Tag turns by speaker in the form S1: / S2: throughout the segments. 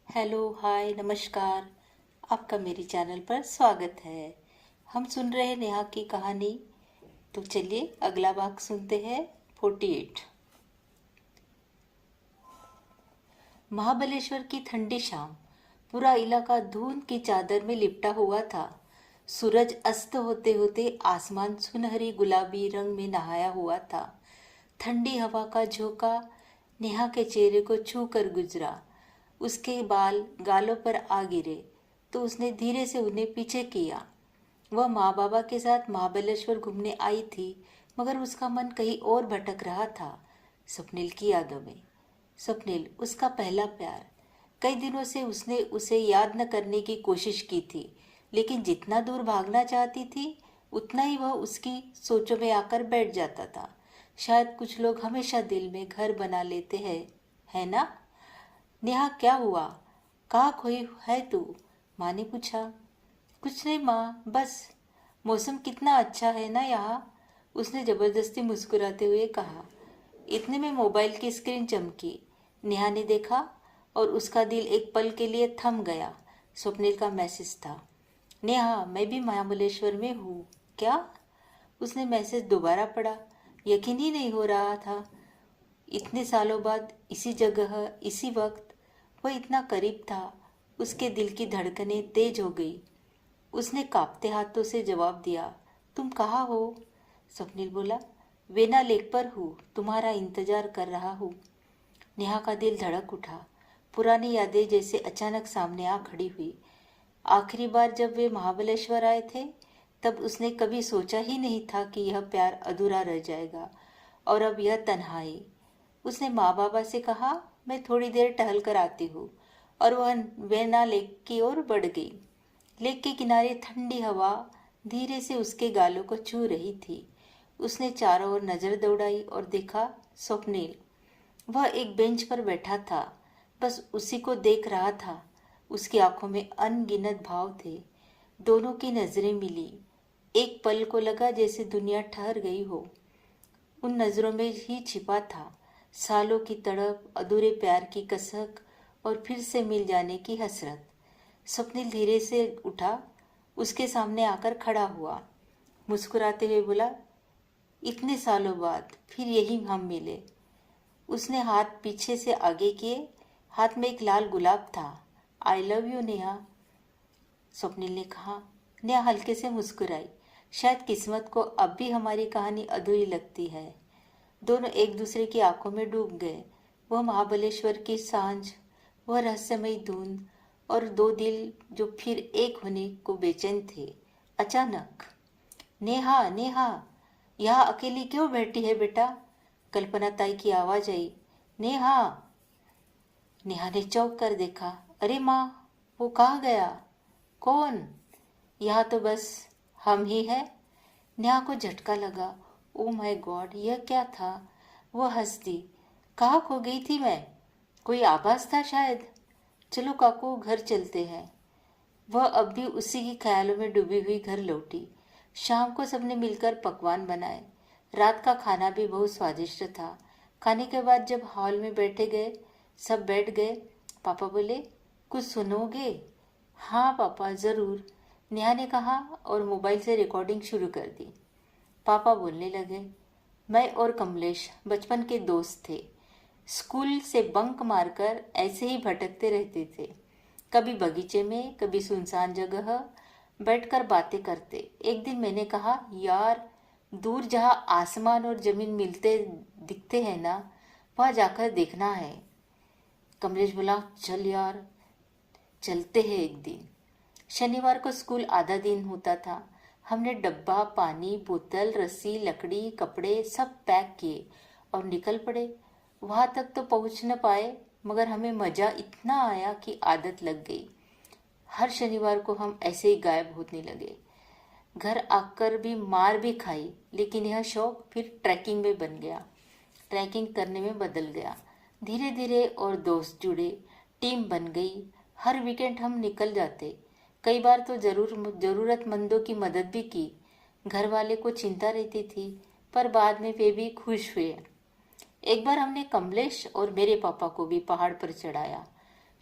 S1: Hello hi नमस्कार। आपका मेरी चैनल पर स्वागत है। हम सुन रहे हैं नेहा की कहानी। तो चलिए अगला भाग सुनते हैं। 48। महाबलेश्वर की ठंडी शाम। पूरा इलाका धुंध की चादर में लिपटा हुआ था। सूरज अस्त होते होते आसमान सुनहरी गुलाबी रंग में नहाया हुआ था। ठंडी हवा का झोंका नेहा के चेहरे को छू कर गुजरा। उसके बाल गालों पर आ गिरे तो उसने धीरे से उन्हें पीछे किया। वह माँ बाबा के साथ महाबलेश्वर घूमने आई थी, मगर उसका मन कहीं और भटक रहा था। स्वप्निल की यादों में। स्वप्निल उसका पहला प्यार। कई दिनों से उसने उसे याद न करने की कोशिश की थी, लेकिन जितना दूर भागना चाहती थी उतना ही वह उसकी सोचों में आकर बैठ जाता था। शायद कुछ लोग हमेशा दिल में घर बना लेते हैं, है ना? नेहा, क्या हुआ? कहाँ खोई है तू? माँ ने पूछा। कुछ नहीं माँ, बस मौसम कितना अच्छा है ना यहाँ, उसने जबरदस्ती मुस्कुराते हुए कहा। इतने में मोबाइल की स्क्रीन चमकी। नेहा ने देखा और उसका दिल एक पल के लिए थम गया। स्वप्निल का मैसेज था। नेहा, मैं भी महाबलेश्वर में हूँ। क्या? उसने मैसेज दोबारा पढ़ा। यकीन ही नहीं हो रहा था। इतने सालों बाद इसी जगह इसी वक्त वह इतना करीब था। उसके दिल की धड़कनें तेज हो गई। उसने कांपते हाथों से जवाब दिया। तुम कहाँ हो? स्वप्निल बोला। वेना लेक पर हूँ, तुम्हारा इंतजार कर रहा हूँ। नेहा का दिल धड़क उठा। पुरानी यादें जैसे अचानक सामने आ खड़ी हुई। आखिरी बार जब वे महाबलेश्वर आए थे तब उसने कभी सोचा ही नहीं था कि यह प्यार अधूरा रह जाएगा, और अब यह तन्हाई। उसने माँ बाबा से कहा, मैं थोड़ी देर टहल कर आती हूँ, और वह वेना लेक की ओर बढ़ गई। लेक के किनारे ठंडी हवा धीरे से उसके गालों को छू रही थी। उसने चारों ओर नजर दौड़ाई और देखा स्वप्निल। वह एक बेंच पर बैठा था, बस उसी को देख रहा था। उसकी आंखों में अनगिनत भाव थे। दोनों की नजरें मिली। एक पल को लगा जैसे दुनिया ठहर गई हो। उन नजरों में ही छिपा था सालों की तड़प, अधूरे प्यार की कसक और फिर से मिल जाने की हसरत। स्वप्निल धीरे से उठा, उसके सामने आकर खड़ा हुआ। मुस्कुराते हुए बोला, इतने सालों बाद फिर यही हम मिले। उसने हाथ पीछे से आगे किए। हाथ में एक लाल गुलाब था। I love you Neha, Swapnil ने कहा। नेहा हल्के से मुस्कुराई। शायद किस्मत को अब भी हमारी कहानी अधूरी लगती है। दोनों एक दूसरे की आंखों में डूब गए। वह महाबलेश्वर की सांझ, वह रहस्यमयी धुंध, और दो दिल जो फिर एक होने को बेचैन थे। अचानक, नेहा नेहा, यहाँ अकेली क्यों बैठी है बेटा? कल्पना ताई की आवाज आई। नेहा। नेहा ने चौंक कर देखा। अरे माँ, वो कहाँ गया? कौन? यहाँ तो बस हम ही है। नेहा को झटका लगा। ओ माय गॉड, यह क्या था? वह हंसती। कहाँ खो गई थी मैं? कोई आभास था शायद। चलो काकू, घर चलते हैं। वह अब भी उसी के ख्यालों में डूबी हुई घर लौटी। शाम को सबने मिलकर पकवान बनाए। रात का खाना भी बहुत स्वादिष्ट था। खाने के बाद जब हॉल में बैठे गए, सब बैठ गए। पापा बोले, कुछ सुनोगे? हाँ पापा, जरूर, नेहा ने कहा और मोबाइल से रिकॉर्डिंग शुरू कर दी। पापा बोलने लगे, मैं और कमलेश बचपन के दोस्त थे। स्कूल से बंक मारकर ऐसे ही भटकते रहते थे। कभी बगीचे में, कभी सुनसान जगह बैठकर बातें करते। एक दिन मैंने कहा, यार, दूर जहाँ आसमान और जमीन मिलते दिखते हैं ना, वहाँ जाकर देखना है। कमलेश बोला, चल यार, चलते हैं एक दिन। शनिवार को स्कूल आधा दिन होता था। हमने डब्बा, पानी, बोतल, रस्सी, लकड़ी, कपड़े सब पैक किए और निकल पड़े। वहां तक तो पहुंच न पाए, मगर हमें मजा इतना आया कि आदत लग गई। हर शनिवार को हम ऐसे ही गायब होने लगे। घर आकर भी मार भी खाई, लेकिन यह शौक फिर ट्रैकिंग में बन गया। ट्रैकिंग करने में बदल गया। धीरे धीरे और दोस्त जुड़े, टीम बन गई। हर वीकेंड हम निकल जाते। कई बार तो जरूरतमंदों की मदद भी की। घर वाले को चिंता रहती थी, पर बाद में वे भी खुश हुए। एक बार हमने कमलेश और मेरे पापा को भी पहाड़ पर चढ़ाया।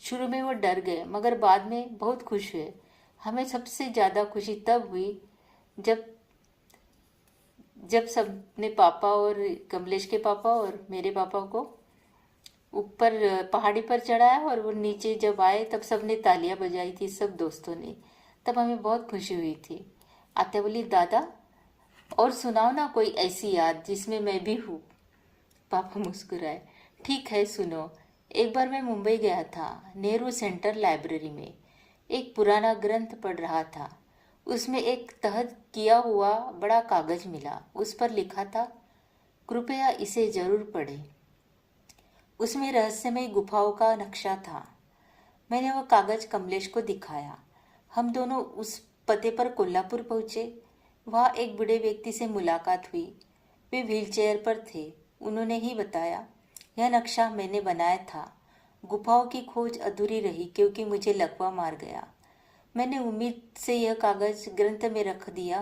S1: शुरू में वो डर गए मगर बाद में बहुत खुश हुए। हमें सबसे ज़्यादा खुशी तब हुई जब जब सबने पापा और कमलेश के पापा और मेरे पापा को ऊपर पहाड़ी पर चढ़ाया और वो नीचे जब आए तब सबने तालियां बजाई थी, सब दोस्तों ने। तब हमें बहुत खुशी हुई थी। आत्या बोली, दादा और सुनाओ ना कोई ऐसी याद जिसमें मैं भी हूँ। पापा मुस्कुराए। ठीक है, सुनो। एक बार मैं मुंबई गया था। नेहरू सेंटर लाइब्रेरी में एक पुराना ग्रंथ पढ़ रहा था। उसमें एक तहत किया हुआ बड़ा कागज मिला। उस पर लिखा था, कृपया इसे जरूर पढ़ें। उसमें रहस्यमय गुफाओं का नक्शा था। मैंने वह कागज कमलेश को दिखाया। हम दोनों उस पते पर कोल्हापुर पहुंचे। वहाँ एक बूढ़े व्यक्ति से मुलाकात हुई। वे व्हीलचेयर पर थे। उन्होंने ही बताया, यह नक्शा मैंने बनाया था। गुफाओं की खोज अधूरी रही क्योंकि मुझे लकवा मार गया। मैंने उम्मीद से यह कागज ग्रंथ में रख दिया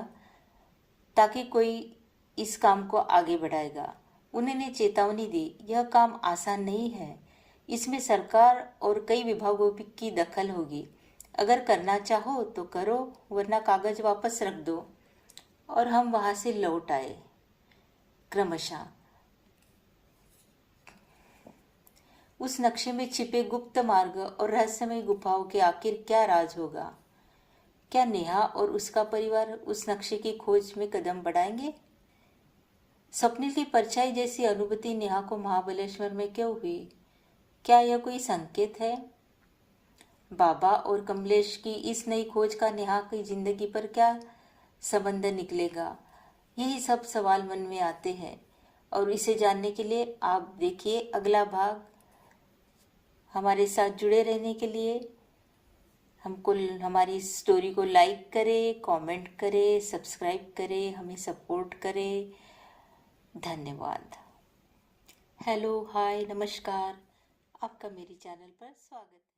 S1: ताकि कोई इस काम को आगे बढ़ाएगा। उन्होंने चेतावनी दी, यह काम आसान नहीं है। इसमें सरकार और कई विभागों की दखल होगी। अगर करना चाहो तो करो, वरना कागज वापस रख दो। और हम वहां से लौट आए। क्रमशः उस नक्शे में छिपे गुप्त मार्ग और रहस्यमय गुफाओं के आखिर क्या राज होगा? क्या नेहा और उसका परिवार उस नक्शे की खोज में कदम बढ़ाएंगे? स्वप्निल की परछाई जैसी अनुभूति नेहा को महाबलेश्वर में क्यों हुई? क्या यह कोई संकेत है? बाबा और कमलेश की इस नई खोज का नेहा की जिंदगी पर क्या संबंध निकलेगा? यही सब सवाल मन में आते हैं। और इसे जानने के लिए आप देखिए अगला भाग। हमारे साथ जुड़े रहने के लिए हमको हमारी स्टोरी को लाइक करें, कमेंट करें, सब्सक्राइब करें, हमें सपोर्ट करें। धन्यवाद। हेलो, हाय, नमस्कार। आपका मेरे चैनल पर स्वागत है।